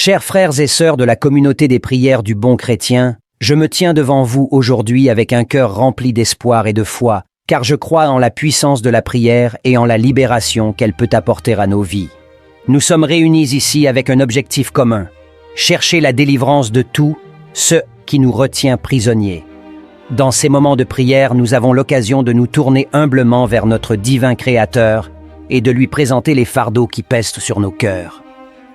Chers frères et sœurs de la communauté des prières du bon chrétien, je me tiens devant vous aujourd'hui avec un cœur rempli d'espoir et de foi, car je crois en la puissance de la prière et en la libération qu'elle peut apporter à nos vies. Nous sommes réunis ici avec un objectif commun, chercher la délivrance de tout ce qui nous retient prisonniers. Dans ces moments de prière, nous avons l'occasion de nous tourner humblement vers notre divin Créateur et de lui présenter les fardeaux qui pèsent sur nos cœurs.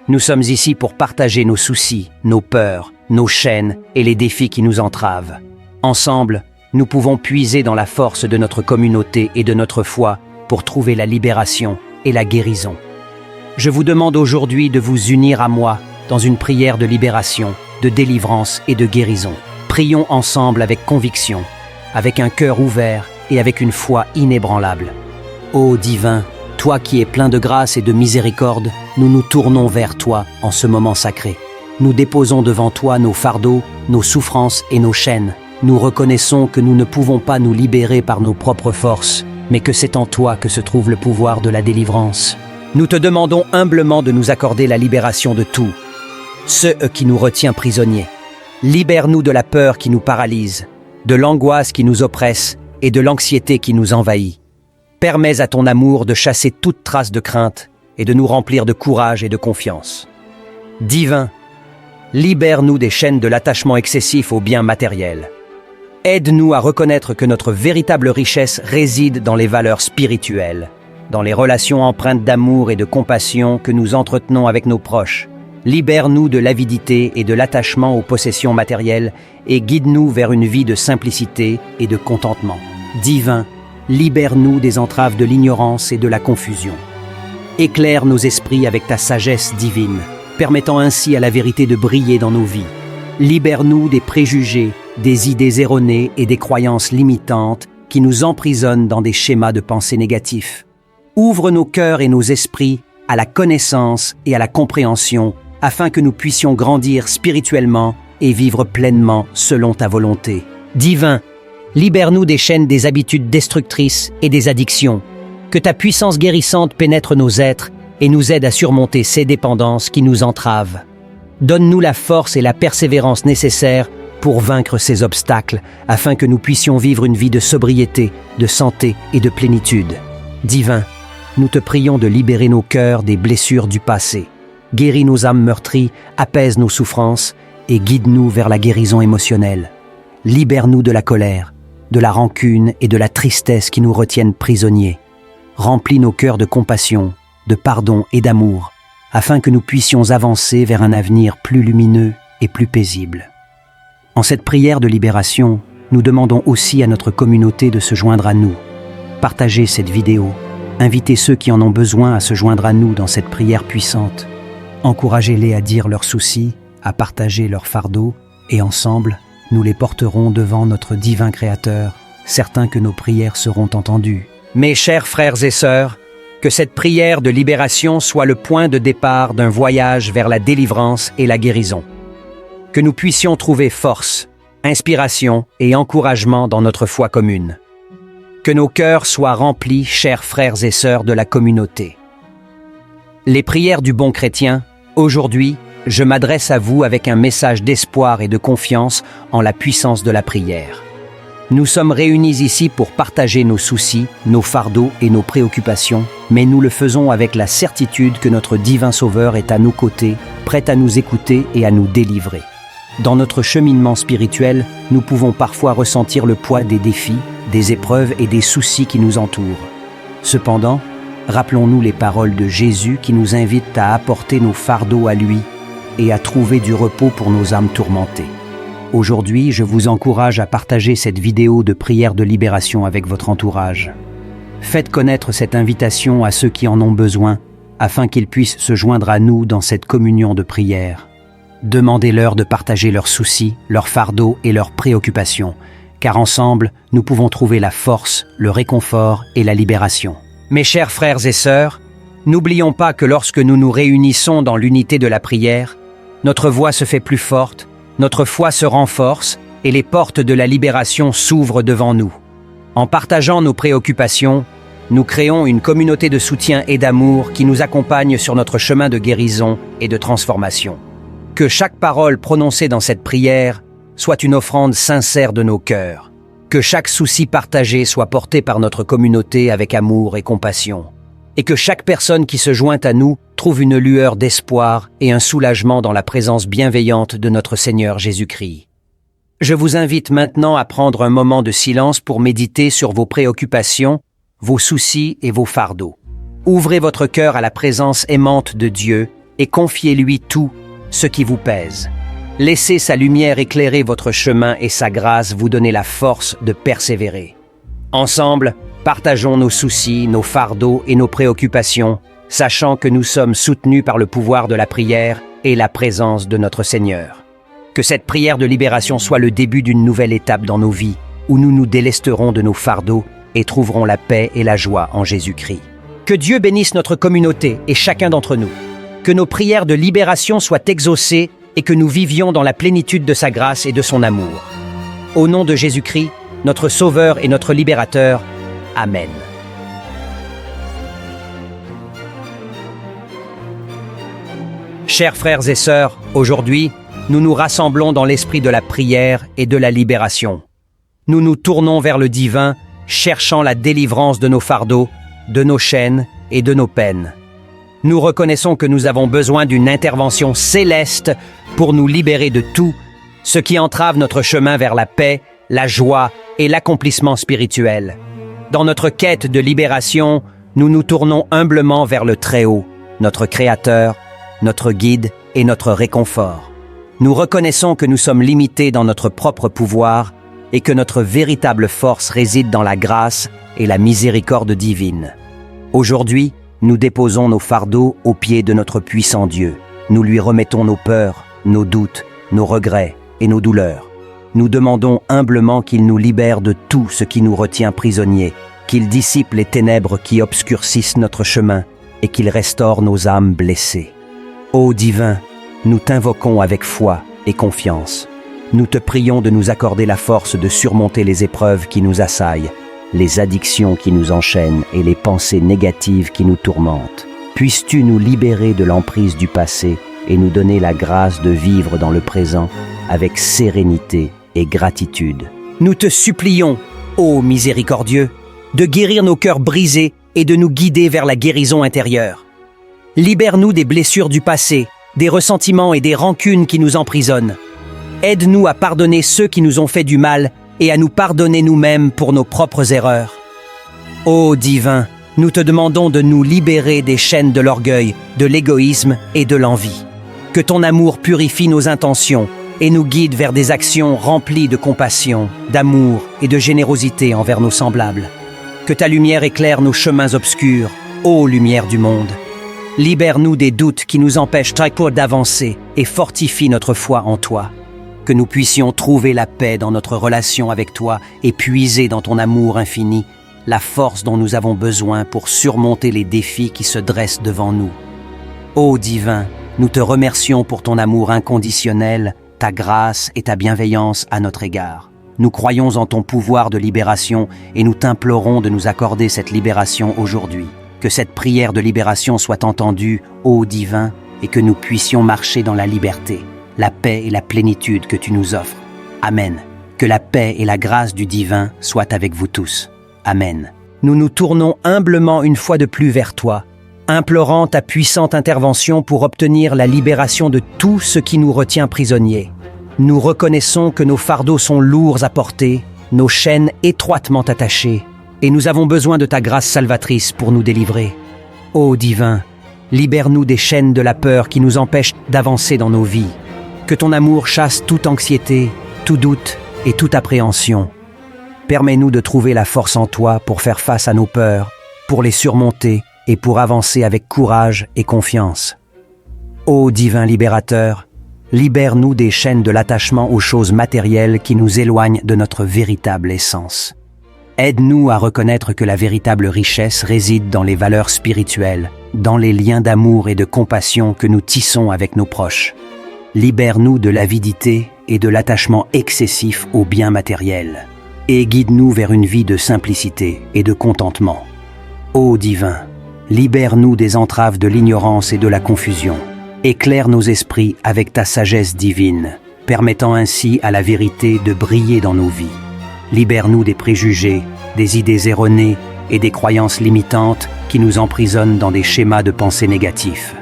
Nous sommes ici pour partager nos soucis, nos peurs, nos chaînes et les défis qui nous entravent. Ensemble, nous pouvons puiser dans la force de notre communauté et de notre foi pour trouver la libération et la guérison. Je vous demande aujourd'hui de vous unir à moi dans une prière de libération, de délivrance et de guérison. Prions ensemble avec conviction, avec un cœur ouvert et avec une foi inébranlable. Ô divin, toi qui es plein de grâce et de miséricorde, nous nous tournons vers toi en ce moment sacré. Nous déposons devant toi nos fardeaux, nos souffrances et nos chaînes. Nous reconnaissons que nous ne pouvons pas nous libérer par nos propres forces, mais que c'est en toi que se trouve le pouvoir de la délivrance. Nous te demandons humblement de nous accorder la libération de tout, ce qui nous retient prisonniers. Libère-nous de la peur qui nous paralyse, de l'angoisse qui nous oppresse et de l'anxiété qui nous envahit. Permets à ton amour de chasser toute trace de crainte et de nous remplir de courage et de confiance. Divin, libère-nous des chaînes de l'attachement excessif aux biens matériels. Aide-nous à reconnaître que notre véritable richesse réside dans les valeurs spirituelles, dans les relations empreintes d'amour et de compassion que nous entretenons avec nos proches. Libère-nous de l'avidité et de l'attachement aux possessions matérielles et guide-nous vers une vie de simplicité et de contentement. Divin, libère-nous des entraves de l'ignorance et de la confusion. Éclaire nos esprits avec ta sagesse divine, permettant ainsi à la vérité de briller dans nos vies. Libère-nous des préjugés, des idées erronées et des croyances limitantes qui nous emprisonnent dans des schémas de pensée négatifs. Ouvre nos cœurs et nos esprits à la connaissance et à la compréhension afin que nous puissions grandir spirituellement et vivre pleinement selon ta volonté. Divin, libère-nous des chaînes des habitudes destructrices et des addictions. Que ta puissance guérissante pénètre nos êtres et nous aide à surmonter ces dépendances qui nous entravent. Donne-nous la force et la persévérance nécessaires pour vaincre ces obstacles, afin que nous puissions vivre une vie de sobriété, de santé et de plénitude. Divin, nous te prions de libérer nos cœurs des blessures du passé. Guéris nos âmes meurtries, apaise nos souffrances et guide-nous vers la guérison émotionnelle. Libère-nous de la colère, de la rancune et de la tristesse qui nous retiennent prisonniers. Remplis nos cœurs de compassion, de pardon et d'amour, afin que nous puissions avancer vers un avenir plus lumineux et plus paisible. En cette prière de libération, nous demandons aussi à notre communauté de se joindre à nous. Partagez cette vidéo, invitez ceux qui en ont besoin à se joindre à nous dans cette prière puissante. Encouragez-les à dire leurs soucis, à partager leurs fardeaux, et ensemble, nous les porterons devant notre divin Créateur, certains que nos prières seront entendues. Mes chers frères et sœurs, que cette prière de libération soit le point de départ d'un voyage vers la délivrance et la guérison. Que nous puissions trouver force, inspiration et encouragement dans notre foi commune. Que nos cœurs soient remplis, chers frères et sœurs de la communauté. Les prières du bon chrétien, aujourd'hui, je m'adresse à vous avec un message d'espoir et de confiance en la puissance de la prière. Nous sommes réunis ici pour partager nos soucis, nos fardeaux et nos préoccupations, mais nous le faisons avec la certitude que notre divin Sauveur est à nos côtés, prêt à nous écouter et à nous délivrer. Dans notre cheminement spirituel, nous pouvons parfois ressentir le poids des défis, des épreuves et des soucis qui nous entourent. Cependant, rappelons-nous les paroles de Jésus qui nous invitent à apporter nos fardeaux à lui et à trouver du repos pour nos âmes tourmentées. Aujourd'hui, je vous encourage à partager cette vidéo de prière de libération avec votre entourage. Faites connaître cette invitation à ceux qui en ont besoin, afin qu'ils puissent se joindre à nous dans cette communion de prière. Demandez-leur de partager leurs soucis, leurs fardeaux et leurs préoccupations, car ensemble, nous pouvons trouver la force, le réconfort et la libération. Mes chers frères et sœurs, n'oublions pas que lorsque nous nous réunissons dans l'unité de la prière, notre voix se fait plus forte, notre foi se renforce et les portes de la libération s'ouvrent devant nous. En partageant nos préoccupations, nous créons une communauté de soutien et d'amour qui nous accompagne sur notre chemin de guérison et de transformation. Que chaque parole prononcée dans cette prière soit une offrande sincère de nos cœurs. Que chaque souci partagé soit porté par notre communauté avec amour et compassion. Et que chaque personne qui se joint à nous trouve une lueur d'espoir et un soulagement dans la présence bienveillante de notre Seigneur Jésus-Christ. Je vous invite maintenant à prendre un moment de silence pour méditer sur vos préoccupations, vos soucis et vos fardeaux. Ouvrez votre cœur à la présence aimante de Dieu et confiez-lui tout ce qui vous pèse. Laissez sa lumière éclairer votre chemin et sa grâce vous donner la force de persévérer. Ensemble, partageons nos soucis, nos fardeaux et nos préoccupations, sachant que nous sommes soutenus par le pouvoir de la prière et la présence de notre Seigneur. Que cette prière de libération soit le début d'une nouvelle étape dans nos vies, où nous nous délesterons de nos fardeaux et trouverons la paix et la joie en Jésus-Christ. Que Dieu bénisse notre communauté et chacun d'entre nous. Que nos prières de libération soient exaucées et que nous vivions dans la plénitude de sa grâce et de son amour. Au nom de Jésus-Christ, notre Sauveur et notre Libérateur. Amen. Chers frères et sœurs, aujourd'hui, nous nous rassemblons dans l'esprit de la prière et de la libération. Nous nous tournons vers le divin, cherchant la délivrance de nos fardeaux, de nos chaînes et de nos peines. Nous reconnaissons que nous avons besoin d'une intervention céleste pour nous libérer de tout ce qui entrave notre chemin vers la paix, la joie et l'accomplissement spirituel. Dans notre quête de libération, nous nous tournons humblement vers le Très-Haut, notre Créateur, notre guide et notre réconfort. Nous reconnaissons que nous sommes limités dans notre propre pouvoir et que notre véritable force réside dans la grâce et la miséricorde divine. Aujourd'hui, nous déposons nos fardeaux aux pieds de notre puissant Dieu. Nous lui remettons nos peurs, nos doutes, nos regrets et nos douleurs. Nous demandons humblement qu'il nous libère de tout ce qui nous retient prisonniers, qu'il dissipe les ténèbres qui obscurcissent notre chemin et qu'il restaure nos âmes blessées. Ô divin, nous t'invoquons avec foi et confiance. Nous te prions de nous accorder la force de surmonter les épreuves qui nous assaillent, les addictions qui nous enchaînent et les pensées négatives qui nous tourmentent. Puisses-tu nous libérer de l'emprise du passé et nous donner la grâce de vivre dans le présent avec sérénité et gratitude. Nous te supplions, ô miséricordieux, de guérir nos cœurs brisés et de nous guider vers la guérison intérieure. Libère-nous des blessures du passé, des ressentiments et des rancunes qui nous emprisonnent. Aide-nous à pardonner ceux qui nous ont fait du mal et à nous pardonner nous-mêmes pour nos propres erreurs. Ô divin, nous te demandons de nous libérer des chaînes de l'orgueil, de l'égoïsme et de l'envie. Que ton amour purifie nos intentions et nous guide vers des actions remplies de compassion, d'amour et de générosité envers nos semblables. Que ta lumière éclaire nos chemins obscurs, ô lumière du monde. Libère-nous des doutes qui nous empêchent d'avancer et fortifie notre foi en toi. Que nous puissions trouver la paix dans notre relation avec toi et puiser dans ton amour infini la force dont nous avons besoin pour surmonter les défis qui se dressent devant nous. Ô divin, nous te remercions pour ton amour inconditionnel, ta grâce et ta bienveillance à notre égard. Nous croyons en ton pouvoir de libération et nous t'implorons de nous accorder cette libération aujourd'hui. Que cette prière de libération soit entendue, ô divin, et que nous puissions marcher dans la liberté, la paix et la plénitude que tu nous offres. Amen. Que la paix et la grâce du divin soient avec vous tous. Amen. Nous nous tournons humblement une fois de plus vers toi, implorant ta puissante intervention pour obtenir la libération de tout ce qui nous retient prisonniers. Nous reconnaissons que nos fardeaux sont lourds à porter, nos chaînes étroitement attachées, et nous avons besoin de ta grâce salvatrice pour nous délivrer. Ô divin, libère-nous des chaînes de la peur qui nous empêchent d'avancer dans nos vies. Que ton amour chasse toute anxiété, tout doute et toute appréhension. Permets-nous de trouver la force en toi pour faire face à nos peurs, pour les surmonter et pour avancer avec courage et confiance. Ô divin libérateur, libère-nous des chaînes de l'attachement aux choses matérielles qui nous éloignent de notre véritable essence. Aide-nous à reconnaître que la véritable richesse réside dans les valeurs spirituelles, dans les liens d'amour et de compassion que nous tissons avec nos proches. Libère-nous de l'avidité et de l'attachement excessif aux biens matériels, et guide-nous vers une vie de simplicité et de contentement. Ô divin, libère-nous des entraves de l'ignorance et de la confusion. Éclaire nos esprits avec ta sagesse divine, permettant ainsi à la vérité de briller dans nos vies. Libère-nous des préjugés, des idées erronées et des croyances limitantes qui nous emprisonnent dans des schémas de pensée négatifs.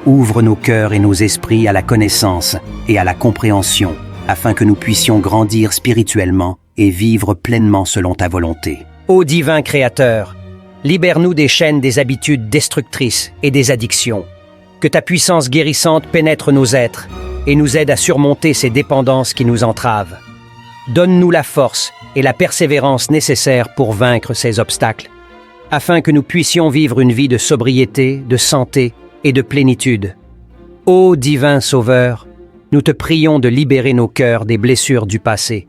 Ouvre nos cœurs et nos esprits à la connaissance et à la compréhension, afin que nous puissions grandir spirituellement et vivre pleinement selon ta volonté. Ô divin Créateur, libère-nous des chaînes des habitudes destructrices et des addictions. Que ta puissance guérissante pénètre nos êtres et nous aide à surmonter ces dépendances qui nous entravent. Donne-nous la force et la persévérance nécessaires pour vaincre ces obstacles, afin que nous puissions vivre une vie de sobriété, de santé et de plénitude. Ô divin Sauveur, nous te prions de libérer nos cœurs des blessures du passé.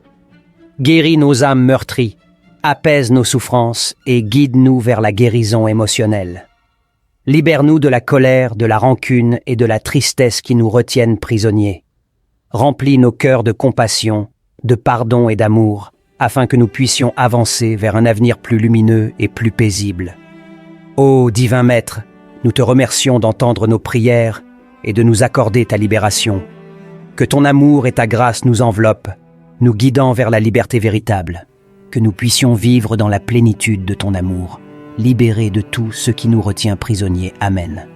Guéris nos âmes meurtries, apaise nos souffrances et guide-nous vers la guérison émotionnelle. Libère-nous de la colère, de la rancune et de la tristesse qui nous retiennent prisonniers. Remplis nos cœurs de compassion, de pardon et d'amour, afin que nous puissions avancer vers un avenir plus lumineux et plus paisible. Ô divin Maître, nous te remercions d'entendre nos prières et de nous accorder ta libération. Que ton amour et ta grâce nous enveloppent, nous guidant vers la liberté véritable. Que nous puissions vivre dans la plénitude de ton amour, libérés de tout ce qui nous retient prisonniers. Amen.